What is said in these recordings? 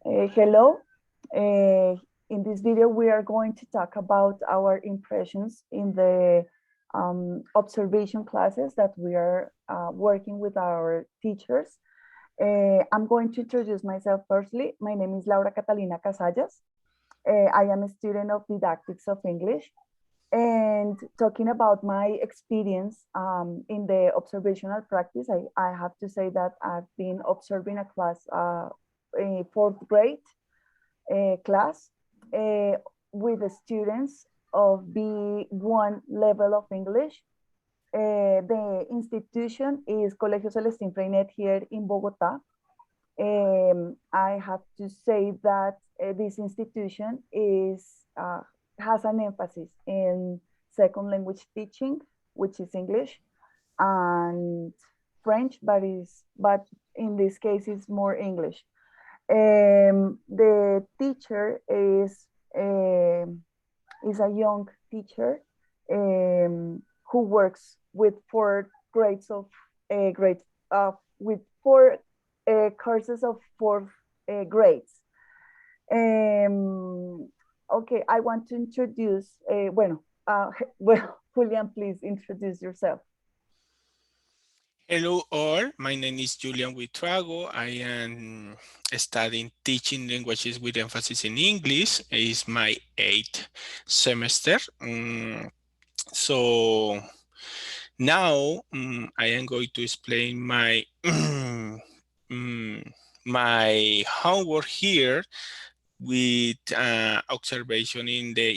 Hello. In this video, we are going to talk about our impressions in the observation classes that we are working with our teachers. I'm going to introduce myself firstly. My name is Laura Catalina Casallas. I am a student of Didactics of English. And talking about my experience in the observational practice, I have to say that I've been observing a class, a fourth grade class with the students of B1 level of English. The institution is Colegio Celestín Freinet here in Bogota. I have to say that this institution has an emphasis in second language teaching, which is English, and French, but in this case it's more English. The teacher is a young teacher who works with four grades of with four courses of four grades. Okay, I want to introduce, well, Julian, please introduce yourself. Hello all, my name is Julian Buitrago. I am studying teaching languages with emphasis in English. It's my 8th semester. So now I am going to explain my my homework here with observation in the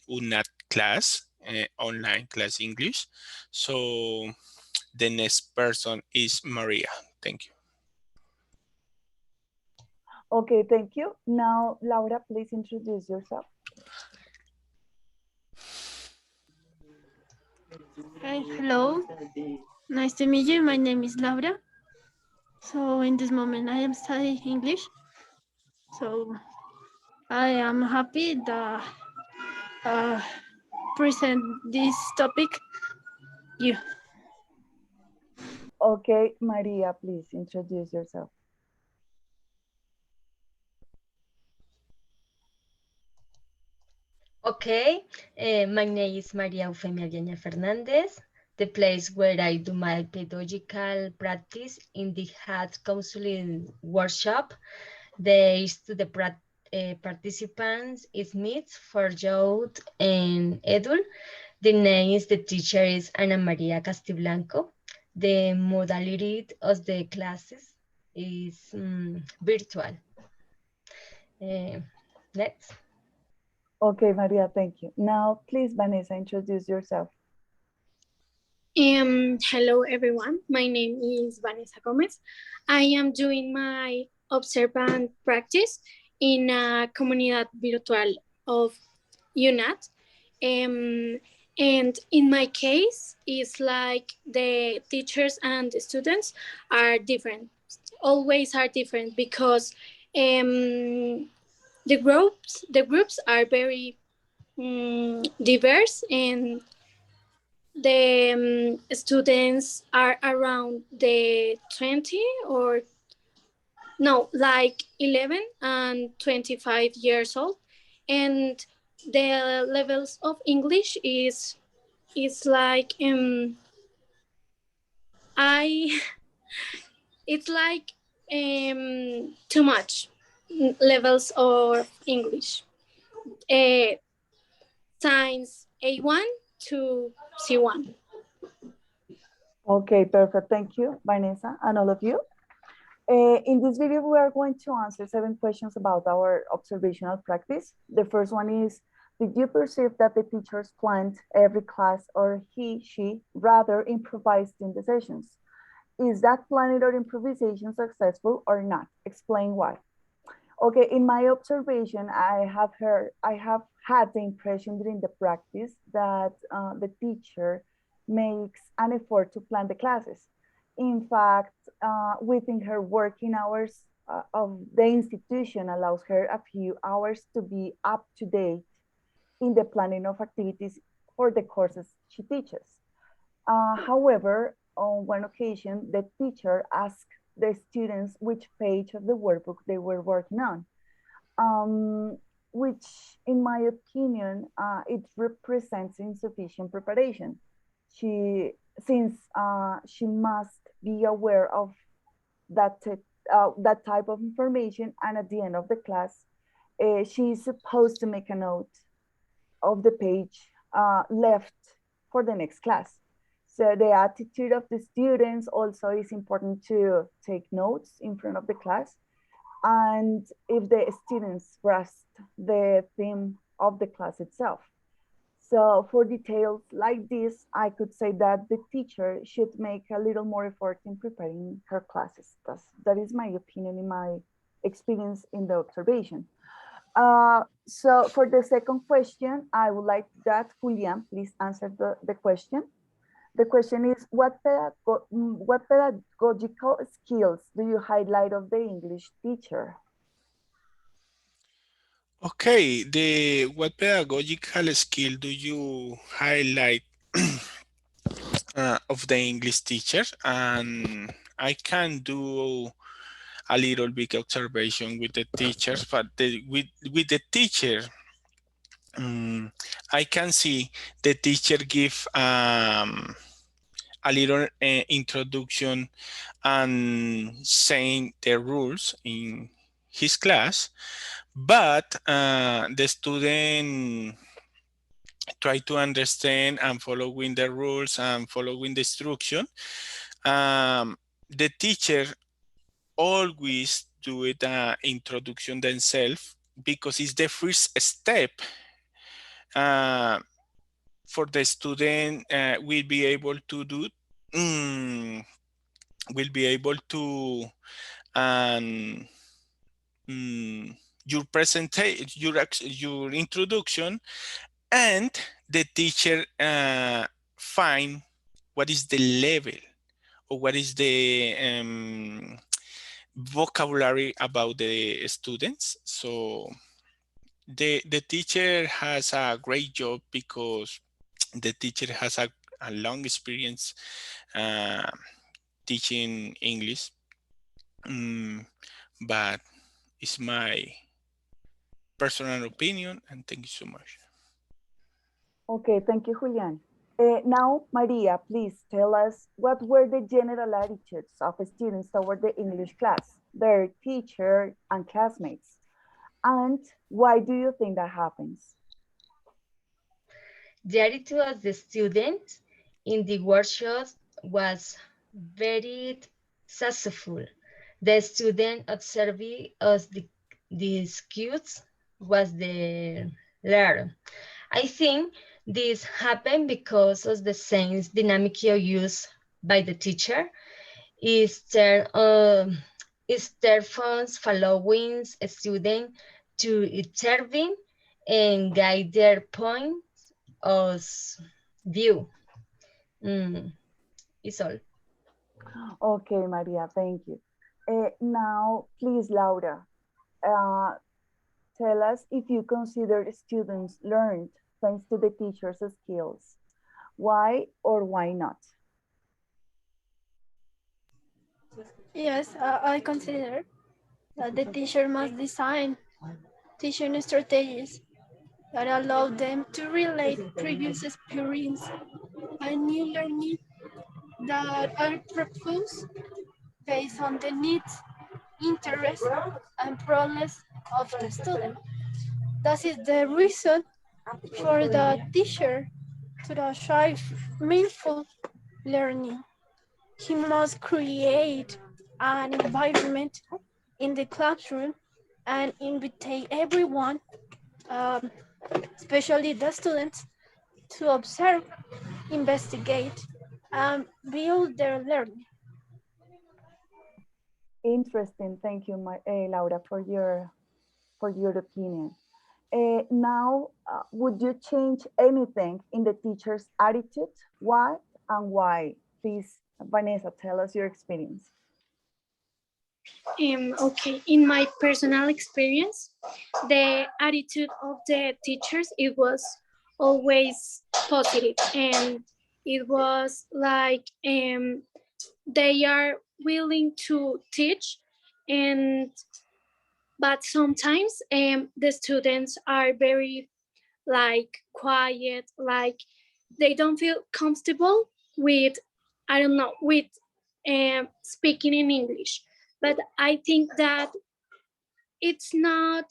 UNAT class, online class English. So the next person is Maria. Thank you. Okay, thank you. Now, Laura, please introduce yourself. Hi, hello. Nice to meet you. My name is Laura. So in this moment, I am studying English. So I am happy that present this topic. You. Okay, Maria, please introduce yourself. Okay, my name is Maria Eufemia Viana Fernandez. The place where I do my pedagogical practice in the health counseling workshop. The age to the participants is mixed for youth and adult. The name is the teacher is Ana Maria Castiblanco. The modality of the classes is virtual. Next. Okay, Maria, thank you. Now, please, Vanessa, introduce yourself. Hello, everyone. My name is Vanessa Gomez. I am doing my observant practice in a comunidad virtual of UNAT. And in my case, it's like the teachers and the students are different, always are different because the groups are very diverse, and the students are around the 20 or no, like 11 and 25 years old, and the levels of English is like I it's like too much levels of English. Science A1 to C1. Okay, perfect. Thank you, Vanessa, and all of you. In this video, we are going to answer 7 questions about our observational practice. The first one is, did you perceive that the teachers planned every class or she rather improvised in the sessions? Is that planning or improvisation successful or not? Explain why. Okay, in my observation, I have had the impression during the practice that the teacher makes an effort to plan the classes. In fact, within her working hours of the institution allows her a few hours to be up to date in the planning of activities for the courses she teaches. However, on one occasion, the teacher asked the students which page of the workbook they were working on. which in my opinion, it represents insufficient preparation. Since she must be aware of that type of information, and at the end of the class, she's supposed to make a note of the page left for the next class. So the attitude of the students also is important to take notes in front of the class. And if the students grasp the theme of the class itself. So for details like this, I could say that the teacher should make a little more effort in preparing her classes. That is my opinion in my experience in the observation. So for the second question, I would like that Julian please answer the question. The question is, what pedagogical skills do you highlight of the English teacher? Okay, what pedagogical skill do you highlight of the English teacher? And I can do a little bit observation with the teachers, but with the teacher, I can see the teacher give a little introduction and saying the rules in his class, but the student try to understand and following the rules and following the instruction. The teacher always do it introduction themselves because it's the first step for the student will be able to do will be able to your presentation, your introduction, and the teacher find what is the level or what is the vocabulary about the students. So the teacher has a great job because the teacher has a long experience uh, teaching English, but it's my personal opinion, and thank you so much. Okay, thank you, Julian. Now, Maria, please tell us what were the general attitudes of students toward the English class, their teacher and classmates, and why do you think that happens? The attitude of the students in the workshop was very successful. The student observing as the skills was the learn. I think this happened because of the same dynamic used by the teacher is their phones following a student to observing and guide their point of view. It's all. Okay, Maria, thank you. Now, please, Laura, uh, tell us if you consider students learned thanks to the teacher's skills. Why or why not? Yes, I consider that the teacher must design teaching strategies that allow them to relate previous experience and new learning that are proposed based on the needs, interests, and problems of the student. That is the reason for the teacher to achieve meaningful learning. He must create an environment in the classroom and invite everyone, um, especially the students, to observe, investigate, and build their learning. Interesting. Thank you, Laura, for your opinion. Now, would you change anything in the teacher's attitude? What and why? Please, Vanessa, tell us your experience. Okay, in my personal experience, the attitude of the teachers, it was always positive, and it was like they are willing to teach, and but sometimes the students are very like quiet, like they don't feel comfortable with, I don't know, with speaking in English. But I think that it's not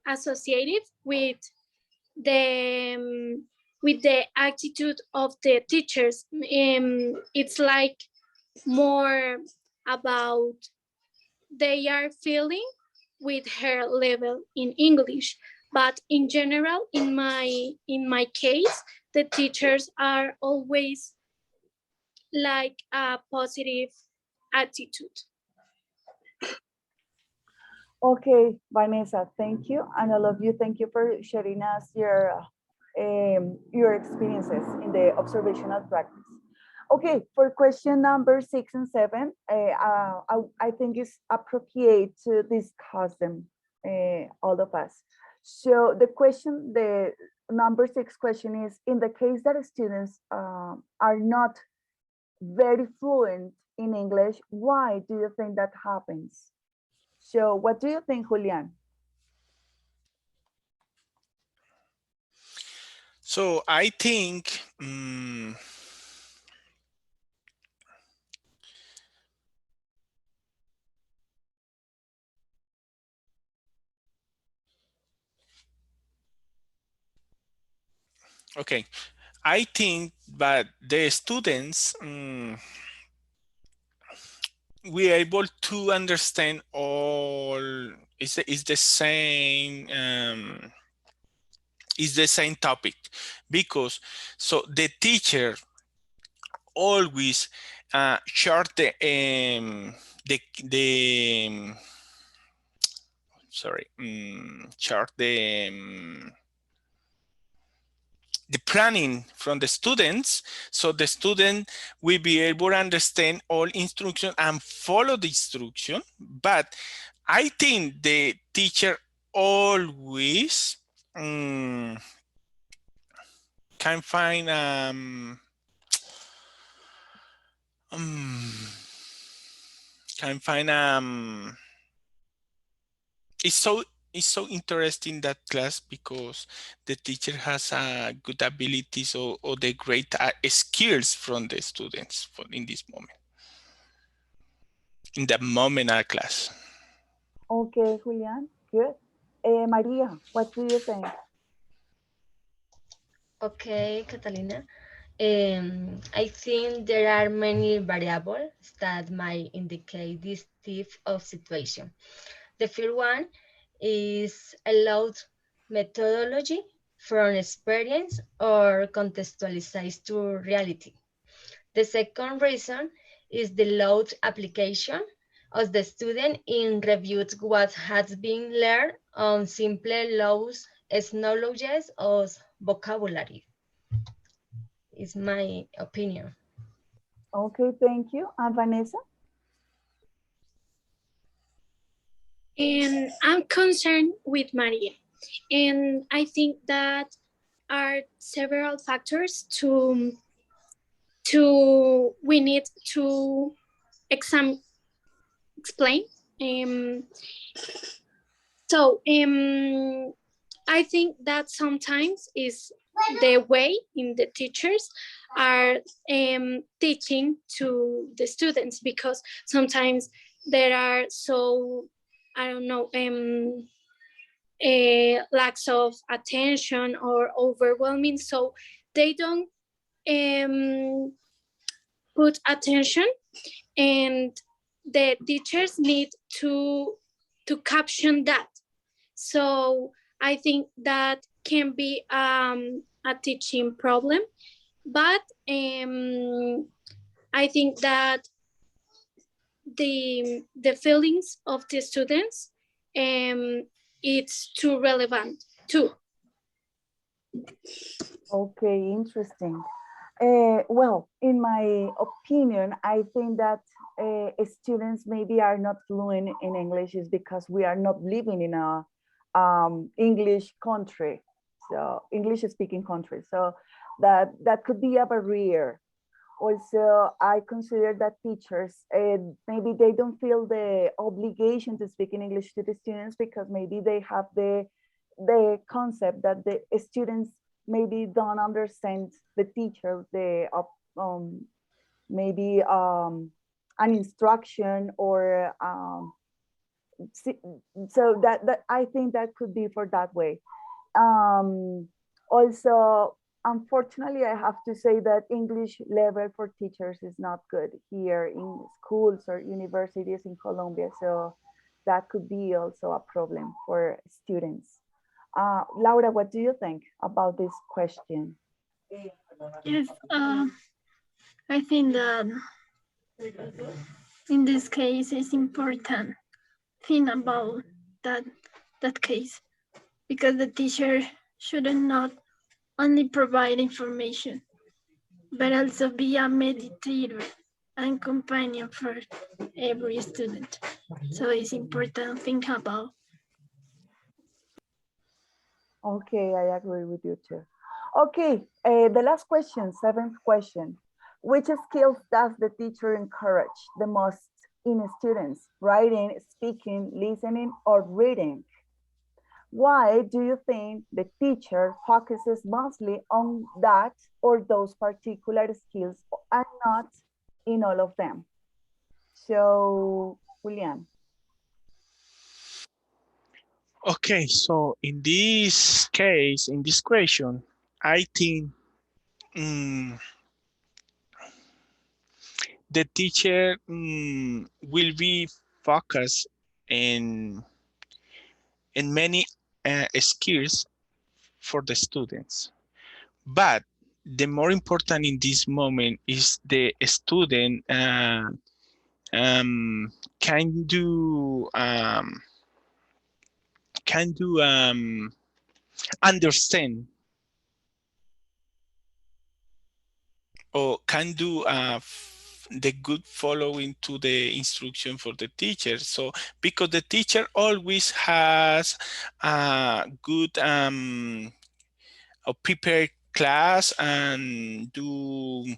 associated the with the attitude of the teachers. It's like more about they are feeling with her level in English. But in general, in my case, the teachers are always like a positive attitude. Okay, Vanessa, thank you. And all of you, thank you for sharing us your experiences in the observational practice. Okay, for question number 6 and 7, I think it's appropriate to discuss them, all of us. So the number 6 question is, in the case that students are not very fluent in English, why do you think that happens? So what do you think, Julian? So I think okay, I think that the students we are able to understand all is the same is the same topic, because so the teacher always chart the sorry chart the planning from the students, so the student will be able to understand all instruction and follow the instruction. But I think the teacher always can find can find it's so interesting that class, because the teacher has good abilities or the great skills from the students in this moment, in the moment of class. Okay, Julian, good. Maria, what do you think? Okay, Catalina. I think there are many variables that might indicate this type of situation. The first one is allowed methodology from experience or contextualized to reality. The second reason is the load application of the student in reviewed what has been learned on simple laws as knowledge of vocabulary. Is my opinion. Okay, thank you. And Vanessa? And I'm concerned with Maria. And I think that are several factors to we need to explain. So I think that sometimes is the way in the teachers are teaching to the students, because sometimes there are so, I don't know, lacks of attention or overwhelming, so they don't put attention, and the teachers need to caption that. So I think that can be a teaching problem, but I think that the feelings of the students it's too relevant too. Okay, interesting. Well, in my opinion, I think that students maybe are not fluent in English is because we are not living in a English country, so English speaking country. So that could be a barrier. Also, I consider that teachers, maybe they don't feel the obligation to speak in English to the students because maybe they have the concept that the students maybe don't understand the teacher, maybe an instruction or so that I think that could be for that way. Also, unfortunately, I have to say that English level for teachers is not good here in schools or universities in Colombia. So that could be also a problem for students. Laura, what do you think about this question? Yes, I think that in this case it's important think about that case because the teacher should not only provide information but also be a meditator and companion for every student. So it's important to think about. Okay, I agree with you too. Okay, the last question, seventh question. Which skills does the teacher encourage the most in students? Writing, speaking, listening, or reading? Why do you think the teacher focuses mostly on that or those particular skills and not in all of them? So, Julian. Okay, so in this case, in this question, I think the teacher will be focused in many skills for the students. But the more important in this moment is the student can do understand or can do the good following to the instruction for the teacher. So because the teacher always has a good a prepared class and do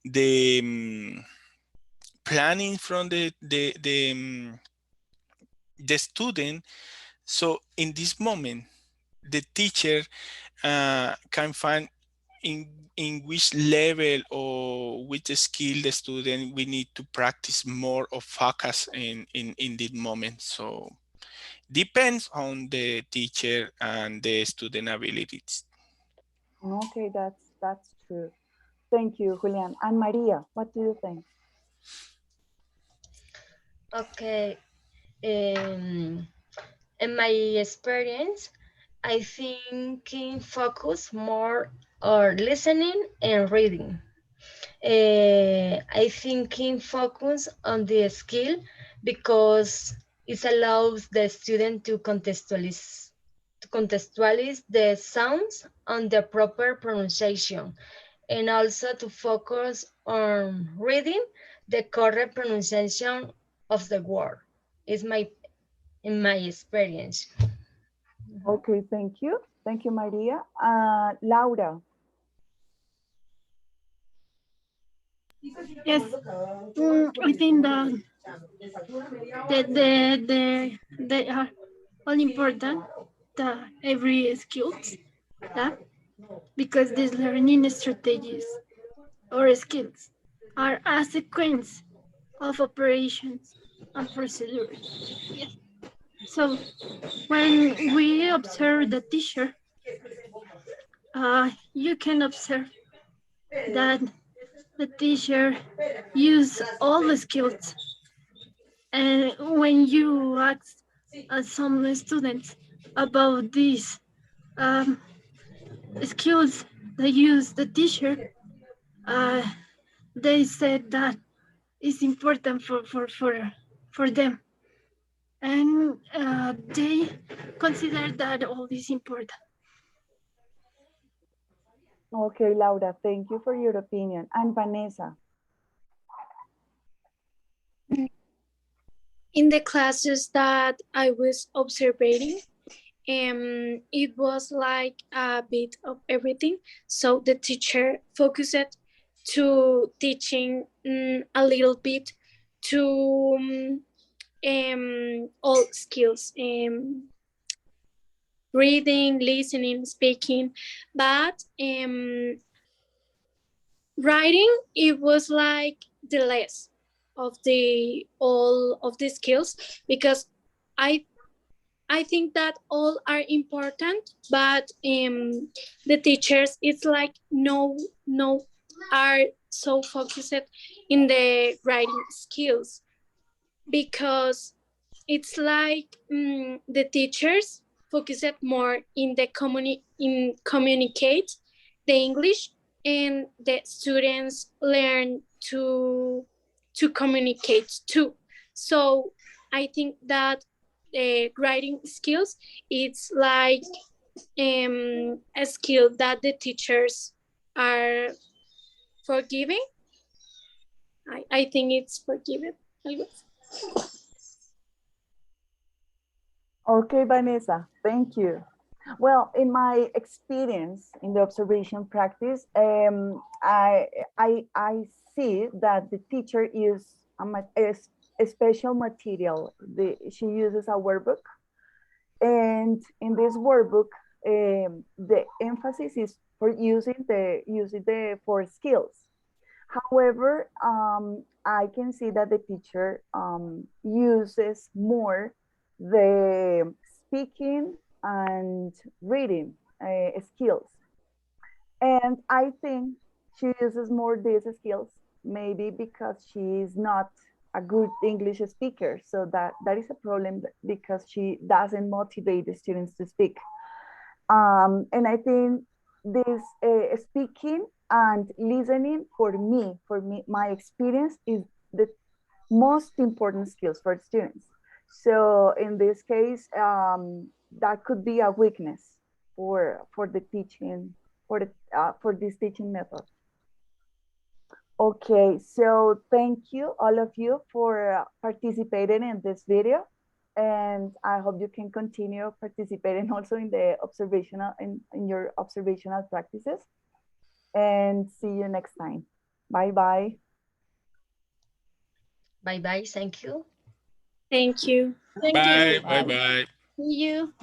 the planning from the student. So in this moment, the teacher can find in which level or which skill the student we need to practice more or focus in this moment. So depends on the teacher and the student abilities. Okay, that's true. Thank you, Julian. And Maria, what do you think? Okay. In my experience, I think focus more on listening and reading. I think focus on the skill because it allows the student to contextualize the sounds on the proper pronunciation and also to focus on reading the correct pronunciation of the word. Is my in my experience. Okay, thank you. Thank you, Maria. Laura. Yes, I think that they are all important. Every skills, yeah, because these learning strategies or skills are a sequence of operations and procedures. Yes. So when we observe the teacher, you can observe that the teacher use all the skills. And when you ask some students about these skills they use the teacher, they said that it's important for them. And they consider that all is important. Okay, Laura, thank you for your opinion. And Vanessa. In the classes that I was observing, it was like a bit of everything. So the teacher focused to teaching a little bit to all skills, reading, listening, speaking, but writing, it was like the less of the all of the skills, because I I think that all are important, but the teachers, it's like no are so focused in the writing skills, because it's like the teachers focus it more in the communicate the English, and the students learn to communicate too. So I think that the writing skills, it's like a skill that the teachers are forgiving. I think it's forgiven. Okay, Vanessa, thank you. Well, in my experience in the observation practice, I see that the teacher uses a special material. She uses a workbook, and in this workbook, the emphasis is for using the four skills. However, I can see that the teacher uses more the speaking and reading skills. And I think she uses more these skills, maybe because she is not a good English speaker. So that is a problem, because she doesn't motivate the students to speak. And I think this speaking and listening, for me, my experience is the most important skills for students. So in this case, that could be a weakness for the teaching, for this teaching method. Okay, so thank you all of you for participating in this video, and I hope you can continue participating also in the observational in your observational practices, and see you next time. Bye bye. Bye bye. Thank you. Thank you. Thank you. Bye, bye, Bye. bye. See you.